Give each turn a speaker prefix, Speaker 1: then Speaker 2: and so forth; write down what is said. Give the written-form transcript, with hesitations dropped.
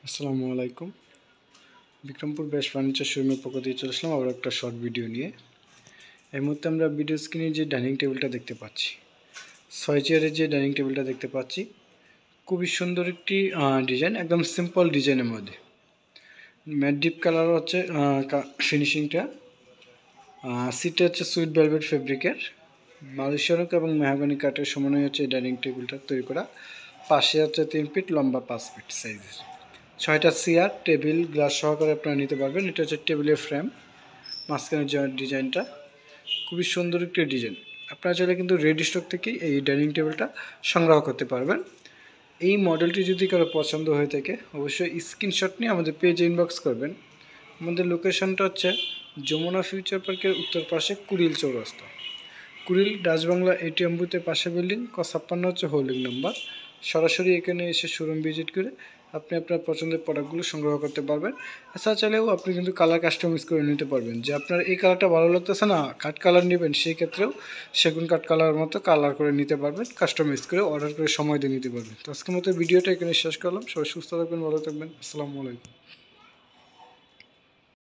Speaker 1: আসসালামু আলাইকুম। বিক্রমপুর বেশ ফার্নিচার শোরুমের পক্ষ থেকে চলে আসলাম আবার একটা শর্ট ভিডিও নিয়ে। এই মুহূর্তে আমরা ভিডিও স্ক্রিনে যে ডাইনিং টেবিলটা দেখতে পাচ্ছি, 6 চেয়ারের যে ডাইনিং টেবিলটা দেখতে পাচ্ছি, খুবই সুন্দর একটি ডিজাইন, একদম সিম্পল ডিজাইনের মধ্যে ম্যাট ডিপ কালার হচ্ছে ফিনিশিংটা। সিটটা হচ্ছে সুইট ভেলভেট ফেব্রিকের, মালয়েশিয়ান এবং মেহগনি কাঠের সমন্বয়ে হচ্ছে এই ডাইনিং টেবিলটা তৈরি করা। পাশে হচ্ছে 3 ফিট লম্বা, 5 ফিট সাইজের 6টা চেয়ার টেবিল গ্লাস সহকারে আপনারা নিতে পারবেন। এটা হচ্ছে টেবিলের ফ্রেম, মাঝখানের যে ডিজাইনটা খুবই সুন্দর একটি ডিজাইন। আপনারা চাইলে কিন্তু রেডি স্টক থেকেই এই ডাইনিং টেবিলটা সংগ্রহ করতে পারবেন। এই মডেলটি যদি কারো পছন্দ হয়ে থাকে অবশ্যই স্ক্রিনশট নিয়ে আমাদের পেজে ইনবক্স করবেন। আমাদের লোকেশনটা হচ্ছে যমুনা ফিউচার পার্কের উত্তর পাশে কুড়িল চৌরাস্তা, কুড়িল ডাচ বাংলা এটিএম বুথের পাশে বিল্ডিং, ক56 হচ্ছে হোল্ডিং নাম্বার। সরাসরি এখানে এসে শোরুম ভিজিট করে আপনি আপনার পছন্দের প্রোডাক্টগুলো সংগ্রহ করতে পারবেন। এছাড়া চাইলেও আপনি কিন্তু কালার কাস্টমাইজ করে নিতে পারবেন, যে আপনার এই কালারটা ভালো লাগতেছে না, কাঠ কালার নেবেন, সেই ক্ষেত্রেও সেগুন কাঠ কালার মতো কালার করে নিতে পারবেন, কাস্টমাইজ করে অর্ডার করে সময় দিয়ে নিতে পারবেন। তো আজকের মতো ভিডিওটা এখানে শেষ করলাম। সবাই সুস্থ থাকবেন, ভালো থাকবেন। আসসালামু আলাইকুম।